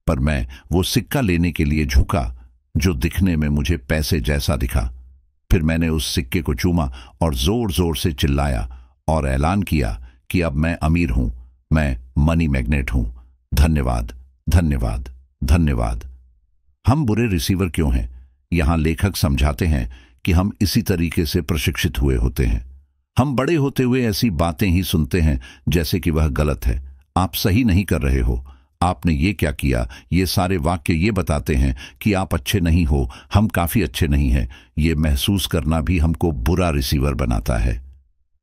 पर मैं वो सिक्का लेने के लिए झुका जो दिखने में मुझे पैसे जैसा दिखा। फिर मैंने उस सिक्के को चूमा और जोर जोर से चिल्लाया और ऐलान किया कि अब मैं अमीर हूं, मैं मनी मैग्नेट हूं। धन्यवाद, धन्यवाद, धन्यवाद। हम बुरे रिसीवर क्यों हैं? यहां लेखक समझाते हैं कि हम इसी तरीके से प्रशिक्षित हुए होते हैं। हम बड़े होते हुए ऐसी बातें ही सुनते हैं जैसे कि वह गलत है, आप सही नहीं कर रहे हो, आपने ये क्या किया। ये सारे वाक्य ये बताते हैं कि आप अच्छे नहीं हो, हम काफी अच्छे नहीं हैं। ये महसूस करना भी हमको बुरा रिसीवर बनाता है।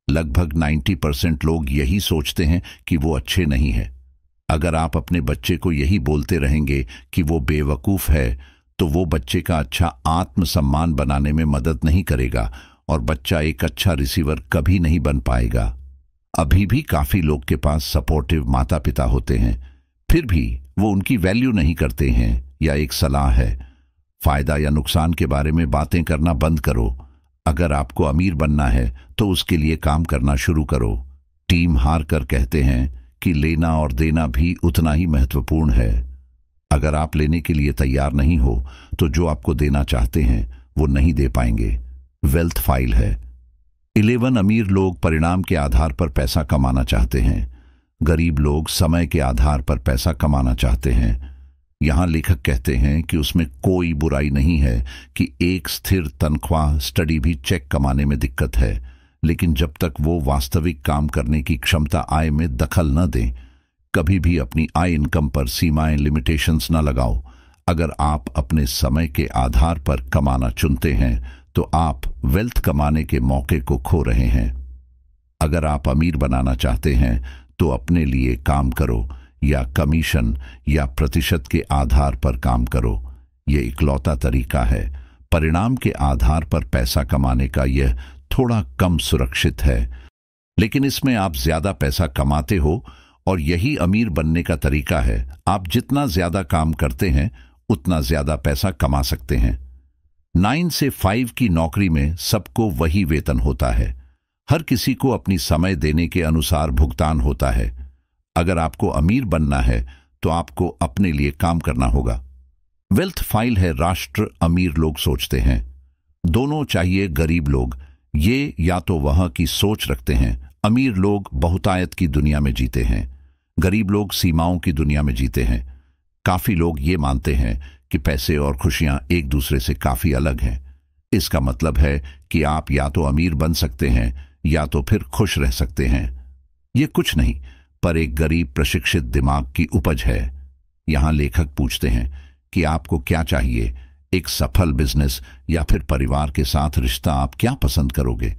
लगभग 90% लोग यही सोचते हैं कि वो अच्छे नहीं हैं। अगर आप अपने बच्चे को यही बोलते रहेंगे कि वो बेवकूफ है तो वो बच्चे का अच्छा आत्मसम्मान बनाने में मदद नहीं करेगा और बच्चा एक अच्छा रिसीवर कभी नहीं बन पाएगा। अभी भी काफी लोग के पास सपोर्टिव माता पिता होते हैं, फिर भी वो उनकी वैल्यू नहीं करते हैं। या एक सलाह है, फायदा या नुकसान के बारे में बातें करना बंद करो। अगर आपको अमीर बनना है तो उसके लिए काम करना शुरू करो। टीम हारकर कहते हैं कि लेना और देना भी उतना ही महत्वपूर्ण है। अगर आप लेने के लिए तैयार नहीं हो तो जो आपको देना चाहते हैं वो नहीं दे पाएंगे। वेल्थ फाइल है 11। अमीर लोग परिणाम के आधार पर पैसा कमाना चाहते हैं, गरीब लोग समय के आधार पर पैसा कमाना चाहते हैं। यहां लेखक कहते हैं कि उसमें कोई बुराई नहीं है कि एक स्थिर तनख्वाह, स्टडी भी चेक कमाने में दिक्कत है, लेकिन जब तक वो वास्तविक काम करने की क्षमता आय में दखल न दें। कभी भी अपनी आय इनकम पर सीमाएं, लिमिटेशंस न लगाओ। अगर आप अपने समय के आधार पर कमाना चुनते हैं तो आप वेल्थ कमाने के मौके को खो रहे हैं। अगर आप अमीर बनाना चाहते हैं तो अपने लिए काम करो, या कमीशन या प्रतिशत के आधार पर काम करो। यह इकलौता तरीका है। परिणाम के आधार पर पैसा कमाने का यह थोड़ा कम सुरक्षित है, लेकिन इसमें आप ज्यादा पैसा कमाते हो और यही अमीर बनने का तरीका है। आप जितना ज्यादा काम करते हैं उतना ज्यादा पैसा कमा सकते हैं। 9 से 5 की नौकरी में सबको वही वेतन होता है। हर किसी को अपनी समय देने के अनुसार भुगतान होता है। अगर आपको अमीर बनना है तो आपको अपने लिए काम करना होगा। वेल्थ फाइल है राष्ट्र। अमीर लोग सोचते हैं दोनों चाहिए गरीब लोग। ये या तो वह की सोच रखते हैं। अमीर लोग बहुतायत की दुनिया में जीते हैं, गरीब लोग सीमाओं की दुनिया में जीते हैं। काफी लोग ये मानते हैं कि पैसे और खुशियां एक दूसरे से काफी अलग हैं। इसका मतलब है कि आप या तो अमीर बन सकते हैं या तो फिर खुश रह सकते हैं। ये कुछ नहीं पर एक गरीब प्रशिक्षित दिमाग की उपज है। यहां लेखक पूछते हैं कि आपको क्या चाहिए, एक सफल बिजनेस या फिर परिवार के साथ रिश्ता? आप क्या पसंद करोगे?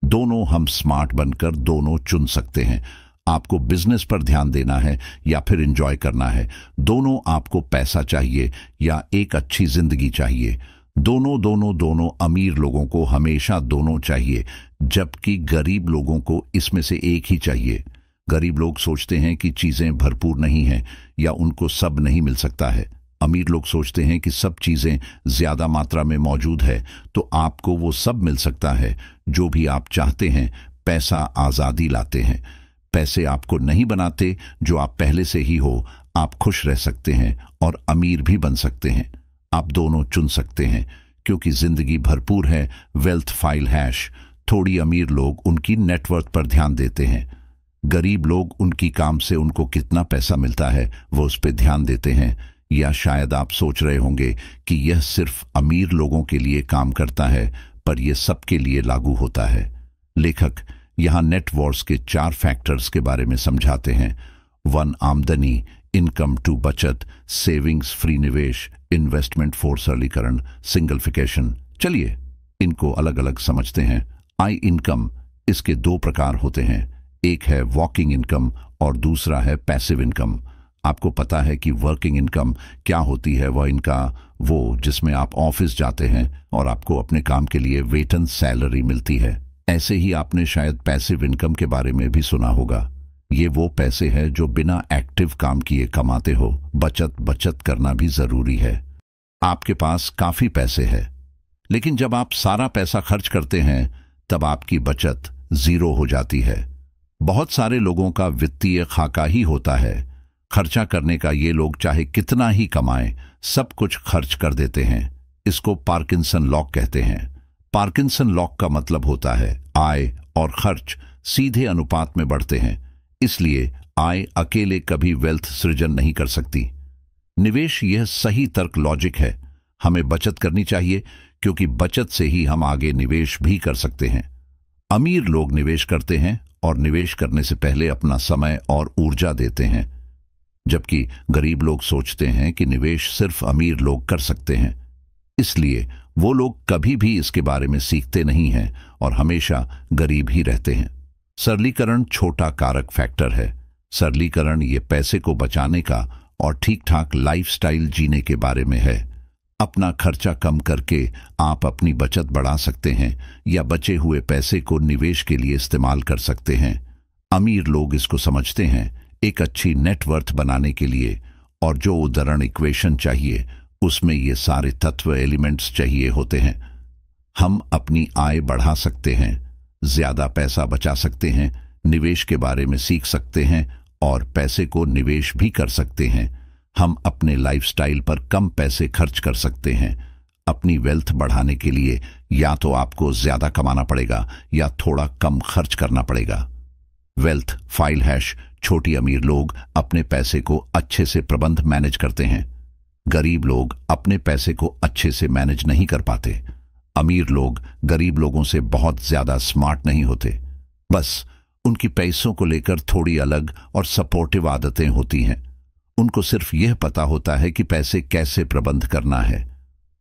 दोनों हम स्मार्ट बनकर दोनों चुन सकते हैं। आपको बिजनेस पर ध्यान देना है या फिर एंजॉय करना है? दोनों आपको पैसा चाहिए या एक अच्छी जिंदगी चाहिए? दोनों दोनों दोनों अमीर लोगों को हमेशा दोनों चाहिए, जबकि गरीब लोगों को इसमें से एक ही चाहिए। गरीब लोग सोचते हैं कि चीजें भरपूर नहीं हैं या उनको सब नहीं मिल सकता है। अमीर लोग सोचते हैं कि सब चीजें ज्यादा मात्रा में मौजूद है, तो आपको वो सब मिल सकता है जो भी आप चाहते हैं। पैसा आजादी लाते हैं, पैसे आपको नहीं बनाते। जो आप पहले से ही हो, आप खुश रह सकते हैं और अमीर भी बन सकते हैं। आप दोनों चुन सकते हैं क्योंकि जिंदगी भरपूर है। Wealth file hash. थोड़ी अमीर लोग उनकी नेटवर्थ पर ध्यान देते हैं, गरीब लोग उनकी काम से उनको कितना पैसा मिलता है वो उस पर ध्यान देते हैं। या शायद आप सोच रहे होंगे कि यह सिर्फ अमीर लोगों के लिए काम करता है, पर यह सबके लिए लागू होता है। लेखक यहां नेट वॉर्स के 4 फैक्टर्स के बारे में समझाते हैं। 1 आमदनी, इनकम 2 बचत, सेविंग्स फ्री निवेश, इन्वेस्टमेंट 4 सरलीकरण, सिंगलिफिकेशन। चलिए इनको अलग अलग समझते हैं। आई इनकम, इसके 2 प्रकार होते हैं। एक है वॉकिंग इनकम और दूसरा है पैसिव इनकम। आपको पता है कि वर्किंग इनकम क्या होती है? वह इनका वो जिसमें आप ऑफिस जाते हैं और आपको अपने काम के लिए वेतन सैलरी मिलती है। ऐसे ही आपने शायद पैसिव इनकम के बारे में भी सुना होगा। ये वो पैसे हैं जो बिना एक्टिव काम किए कमाते हो। बचत करना भी जरूरी है। आपके पास काफी पैसे है, लेकिन जब आप सारा पैसा खर्च करते हैं तब आपकी बचत 0 हो जाती है। बहुत सारे लोगों का वित्तीय खाका ही होता है खर्चा करने का। ये लोग चाहे कितना ही कमाएं, सब कुछ खर्च कर देते हैं। इसको पार्किंसन लॉक कहते हैं। पार्किंसन लॉक का मतलब होता है आय और खर्च सीधे अनुपात में बढ़ते हैं, इसलिए आय अकेले कभी वेल्थ सृजन नहीं कर सकती। निवेश, यह सही तर्क लॉजिक है। हमें बचत करनी चाहिए क्योंकि बचत से ही हम आगे निवेश भी कर सकते हैं। अमीर लोग निवेश करते हैं और निवेश करने से पहले अपना समय और ऊर्जा देते हैं, जबकि गरीब लोग सोचते हैं कि निवेश सिर्फ अमीर लोग कर सकते हैं। इसलिए वो लोग कभी भी इसके बारे में सीखते नहीं हैं और हमेशा गरीब ही रहते हैं। सरलीकरण छोटा कारक फैक्टर है। सरलीकरण ये पैसे को बचाने का और ठीक ठाक लाइफस्टाइल जीने के बारे में है। अपना खर्चा कम करके आप अपनी बचत बढ़ा सकते हैं या बचे हुए पैसे को निवेश के लिए इस्तेमाल कर सकते हैं। अमीर लोग इसको समझते हैं एक अच्छी नेटवर्थ बनाने के लिए, और जो उदाहरण इक्वेशन चाहिए उसमें ये सारे तत्व एलिमेंट्स चाहिए होते हैं। हम अपनी आय बढ़ा सकते हैं, ज्यादा पैसा बचा सकते हैं, निवेश के बारे में सीख सकते हैं और पैसे को निवेश भी कर सकते हैं। हम अपने लाइफस्टाइल पर कम पैसे खर्च कर सकते हैं। अपनी वेल्थ बढ़ाने के लिए या तो आपको ज्यादा कमाना पड़ेगा या थोड़ा कम खर्च करना पड़ेगा। Wealth file hash. छोटी अमीर लोग अपने पैसे को अच्छे से प्रबंध मैनेज करते हैं, गरीब लोग अपने पैसे को अच्छे से मैनेज नहीं कर पाते। अमीर लोग गरीब लोगों से बहुत ज्यादा स्मार्ट नहीं होते, बस उनकी पैसों को लेकर थोड़ी अलग और सपोर्टिव आदतें होती हैं। उनको सिर्फ यह पता होता है कि पैसे कैसे प्रबंध करना है।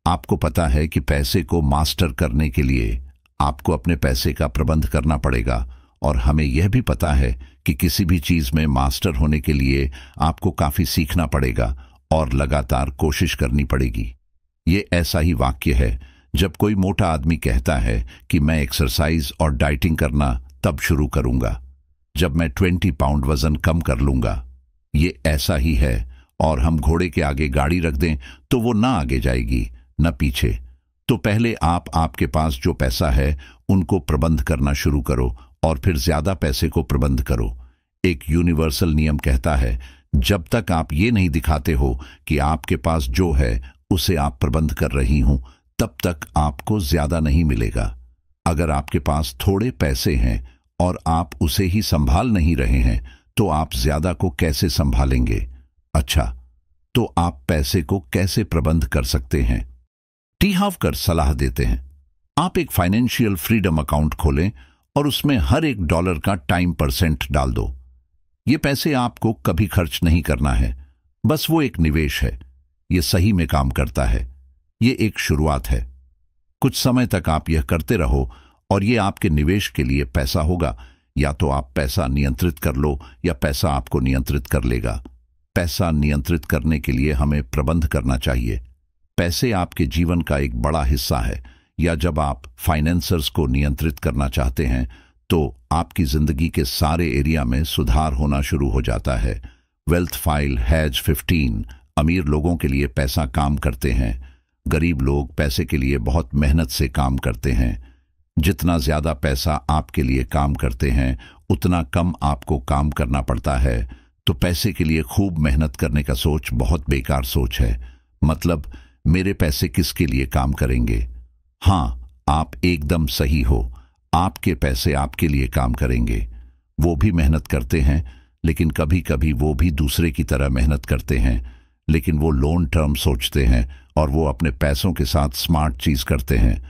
आपको पता है कि पैसे को मास्टर करने के लिए आपको अपने पैसे का प्रबंध करना पड़ेगा, और हमें यह भी पता है कि किसी भी चीज में मास्टर होने के लिए आपको काफी सीखना पड़ेगा और लगातार कोशिश करनी पड़ेगी। ये ऐसा ही वाक्य है जब कोई मोटा आदमी कहता है कि मैं एक्सरसाइज और डाइटिंग करना तब शुरू करूंगा जब मैं 20 पाउंड वजन कम कर लूंगा। ये ऐसा ही है, और हम घोड़े के आगे गाड़ी रख दें तो वो ना आगे जाएगी न पीछे। तो पहले आप आपके पास जो पैसा है उनको प्रबंध करना शुरू करो और फिर ज्यादा पैसे को प्रबंध करो। एक यूनिवर्सल नियम कहता है जब तक आप ये नहीं दिखाते हो कि आपके पास जो है उसे आप प्रबंध कर रही हूं, तब तक आपको ज्यादा नहीं मिलेगा। अगर आपके पास थोड़े पैसे हैं और आप उसे ही संभाल नहीं रहे हैं तो आप ज्यादा को कैसे संभालेंगे? अच्छा, तो आप पैसे को कैसे प्रबंध कर सकते हैं? टी हार्व कर सलाह देते हैं, आप एक फाइनेंशियल फ्रीडम अकाउंट खोलें और उसमें हर $1 का टाइम परसेंट डाल दो। ये पैसे आपको कभी खर्च नहीं करना है, बस वो एक निवेश है। ये सही में काम करता है। ये एक शुरुआत है। कुछ समय तक आप यह करते रहो और ये आपके निवेश के लिए पैसा होगा। या तो आप पैसा नियंत्रित कर लो या पैसा आपको नियंत्रित कर लेगा। पैसा नियंत्रित करने के लिए हमें प्रबंध करना चाहिए। पैसे आपके जीवन का एक बड़ा हिस्सा है। या जब आप फाइनेंसर्स को नियंत्रित करना चाहते हैं तो आपकी जिंदगी के सारे एरिया में सुधार होना शुरू हो जाता है। Wealth file has 15। अमीर लोगों के लिए पैसा काम करते हैं। गरीब लोग पैसे के लिए बहुत मेहनत से काम करते हैं। जितना ज्यादा पैसा आपके लिए काम करते हैं उतना कम आपको काम करना पड़ता है। तो पैसे के लिए खूब मेहनत करने का सोच बहुत बेकार सोच है। मतलब मेरे पैसे किसके लिए काम करेंगे? हाँ, आप एकदम सही हो। आपके पैसे आपके लिए काम करेंगे। वो भी मेहनत करते हैं, लेकिन कभी कभी वो भी दूसरे की तरह मेहनत करते हैं, लेकिन वो लॉन्ग टर्म सोचते हैं और वो अपने पैसों के साथ स्मार्ट चीज करते हैं।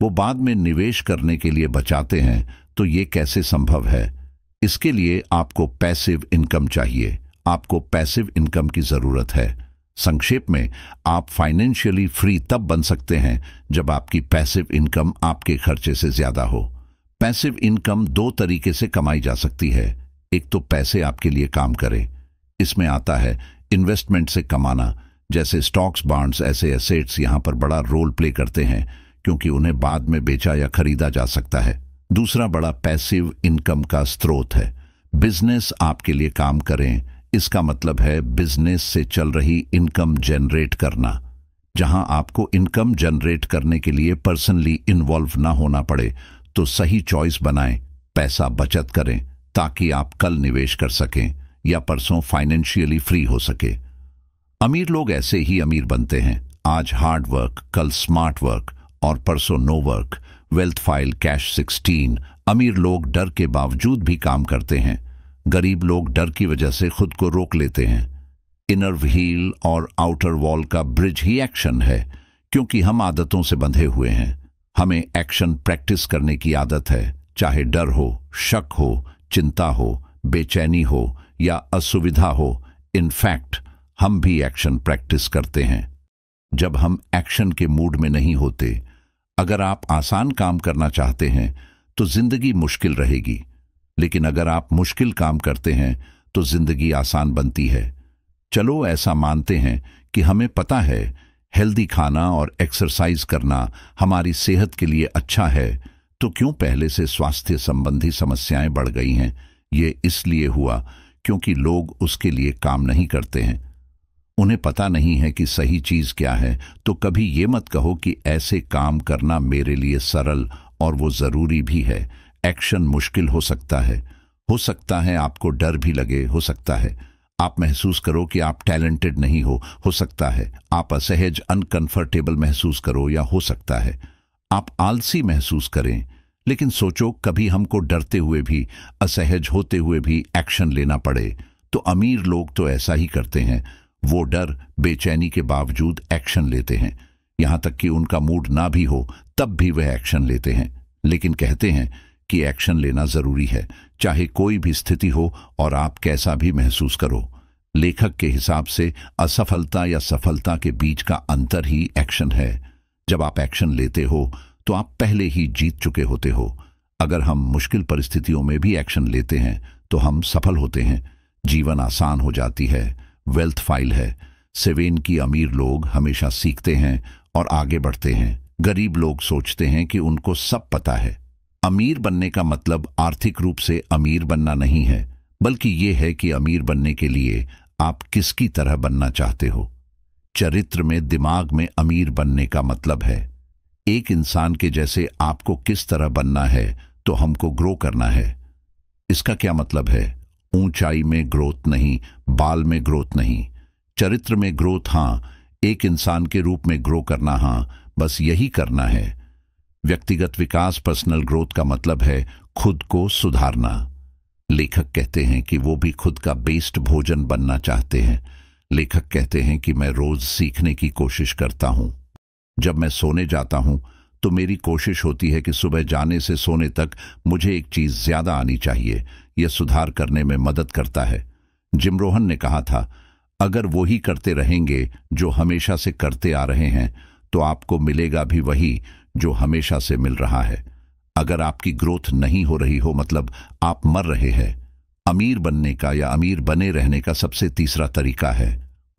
वो बाद में निवेश करने के लिए बचाते हैं। तो ये कैसे संभव है? इसके लिए आपको पैसिव इनकम चाहिए। आपको पैसिव इनकम की जरूरत है। संक्षेप में, आप फाइनेंशियली फ्री तब बन सकते हैं जब आपकी पैसिव इनकम आपके खर्चे से ज्यादा हो। पैसिव इनकम 2 तरीके से कमाई जा सकती है। एक तो पैसे आपके लिए काम करें। इसमें आता है इन्वेस्टमेंट से कमाना, जैसे स्टॉक्स, बॉन्ड्स। ऐसे एसेट्स यहां पर बड़ा रोल प्ले करते हैं क्योंकि उन्हें बाद में बेचा या खरीदा जा सकता है। दूसरा बड़ा पैसिव इनकम का स्रोत है बिजनेस आपके लिए काम करें। इसका मतलब है बिजनेस से चल रही इनकम जनरेट करना। जहां आपको इनकम जनरेट करने के लिए पर्सनली इन्वॉल्व ना होना पड़े तो सही चॉइस बनाएं। पैसा बचत करें ताकि आप कल निवेश कर सकें या परसों फाइनेंशियली फ्री हो सके। अमीर लोग ऐसे ही अमीर बनते हैं। आज हार्ड वर्क, कल स्मार्ट वर्क और परसों no work. Wealth file cash 16। अमीर लोग डर के बावजूद भी काम करते हैं। गरीब लोग डर की वजह से खुद को रोक लेते हैं। इनर व्हील और आउटर वॉल का ब्रिज ही एक्शन है, क्योंकि हम आदतों से बंधे हुए हैं। हमें एक्शन प्रैक्टिस करने की आदत है, चाहे डर हो, शक हो, चिंता हो, बेचैनी हो या असुविधा हो। इनफैक्ट हम भी एक्शन प्रैक्टिस करते हैं जब हम एक्शन के मूड में नहीं होते। अगर आप आसान काम करना चाहते हैं तो जिंदगी मुश्किल रहेगी, लेकिन अगर आप मुश्किल काम करते हैं तो जिंदगी आसान बनती है। चलो ऐसा मानते हैं कि हमें पता है हेल्दी खाना और एक्सरसाइज करना हमारी सेहत के लिए अच्छा है, तो क्यों पहले से स्वास्थ्य संबंधी समस्याएं बढ़ गई हैं? ये इसलिए हुआ क्योंकि लोग उसके लिए काम नहीं करते हैं। उन्हें पता नहीं है कि सही चीज क्या है। तो कभी ये मत कहो कि ऐसे काम करना मेरे लिए सरल और वो जरूरी भी है। एक्शन मुश्किल हो सकता है आपको डर भी लगे, हो सकता है आप महसूस करो कि आप टैलेंटेड नहीं हो सकता है आप असहज अनकंफर्टेबल महसूस करो, या हो सकता है आप आलसी महसूस करें। लेकिन सोचो, कभी हमको डरते हुए भी, असहज होते हुए भी एक्शन लेना पड़े। तो अमीर लोग तो ऐसा ही करते हैं। वो डर, बेचैनी के बावजूद एक्शन लेते हैं। यहां तक कि उनका मूड ना भी हो तब भी वह एक्शन लेते हैं, लेकिन कहते हैं कि एक्शन लेना जरूरी है, चाहे कोई भी स्थिति हो और आप कैसा भी महसूस करो। लेखक के हिसाब से असफलता या सफलता के बीच का अंतर ही एक्शन है। जब आप एक्शन लेते हो तो आप पहले ही जीत चुके होते हो। अगर हम मुश्किल परिस्थितियों में भी एक्शन लेते हैं तो हम सफल होते हैं। जीवन आसान हो जाती है। वेल्थ फाइल है 7 की अमीर लोग हमेशा सीखते हैं और आगे बढ़ते हैं। गरीब लोग सोचते हैं कि उनको सब पता है। अमीर बनने का मतलब आर्थिक रूप से अमीर बनना नहीं है, बल्कि यह है कि अमीर बनने के लिए आप किसकी तरह बनना चाहते हो। चरित्र में, दिमाग में अमीर बनने का मतलब है एक इंसान के जैसे आपको किस तरह बनना है, तो हमको ग्रो करना है। इसका क्या मतलब है? ऊंचाई में ग्रोथ नहीं, बाल में ग्रोथ नहीं, चरित्र में ग्रोथ। हाँ, एक इंसान के रूप में ग्रो करना, हाँ, बस यही करना है। व्यक्तिगत विकास, पर्सनल ग्रोथ का मतलब है खुद को सुधारना। लेखक कहते हैं कि वो भी खुद का बेस्ट भोजन बनना चाहते हैं। लेखक कहते हैं कि मैं रोज सीखने की कोशिश करता हूं। जब मैं सोने जाता हूं तो मेरी कोशिश होती है कि सुबह जाने से सोने तक मुझे एक चीज ज्यादा आनी चाहिए। यह सुधार करने में मदद करता है। जिम रोहन ने कहा था, अगर वो ही करते रहेंगे जो हमेशा से करते आ रहे हैं तो आपको मिलेगा भी वही जो हमेशा से मिल रहा है। अगर आपकी ग्रोथ नहीं हो रही हो, मतलब आप मर रहे हैं। अमीर बनने का या अमीर बने रहने का सबसे तीसरा तरीका है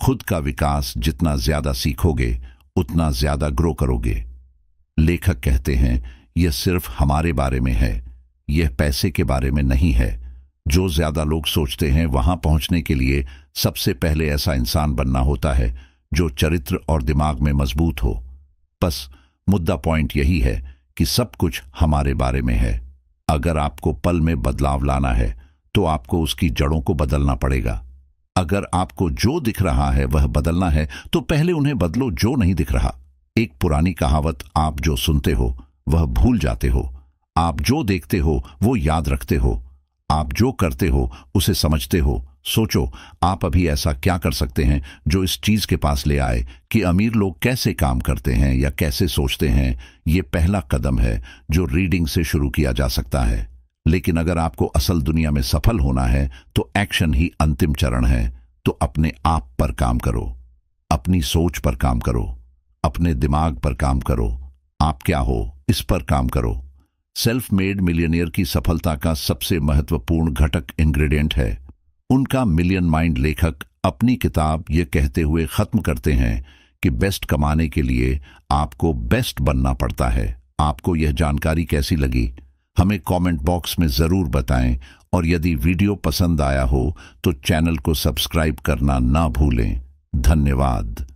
खुद का विकास। जितना ज्यादा सीखोगे उतना ज्यादा ग्रो करोगे। लेखक कहते हैं, यह सिर्फ हमारे बारे में है, यह पैसे के बारे में नहीं है। जो ज्यादा लोग सोचते हैं वहां पहुंचने के लिए सबसे पहले ऐसा इंसान बनना होता है जो चरित्र और दिमाग में मजबूत हो। बस मुद्दा पॉइंट यही है कि सब कुछ हमारे बारे में है। अगर आपको पल में बदलाव लाना है तो आपको उसकी जड़ों को बदलना पड़ेगा। अगर आपको जो दिख रहा है वह बदलना है तो पहले उन्हें बदलो जो नहीं दिख रहा। एक पुरानी कहावत, आप जो सुनते हो वह भूल जाते हो, आप जो देखते हो वो याद रखते हो, आप जो करते हो उसे समझते हो। सोचो, आप अभी ऐसा क्या कर सकते हैं जो इस चीज के पास ले आए कि अमीर लोग कैसे काम करते हैं या कैसे सोचते हैं। ये पहला कदम है जो रीडिंग से शुरू किया जा सकता है। लेकिन अगर आपको असल दुनिया में सफल होना है तो एक्शन ही अंतिम चरण है। तो अपने आप पर काम करो, अपनी सोच पर काम करो, अपने दिमाग पर काम करो। आप क्या हो इस पर काम करो। सेल्फ मेड मिलियनियर की सफलता का सबसे महत्वपूर्ण घटक इंग्रेडिएंट है उनका मिलियन माइंड। लेखक अपनी किताब ये कहते हुए खत्म करते हैं कि बेस्ट कमाने के लिए आपको बेस्ट बनना पड़ता है। आपको यह जानकारी कैसी लगी हमें कमेंट बॉक्स में जरूर बताएं, और यदि वीडियो पसंद आया हो तो चैनल को सब्सक्राइब करना ना भूलें। धन्यवाद।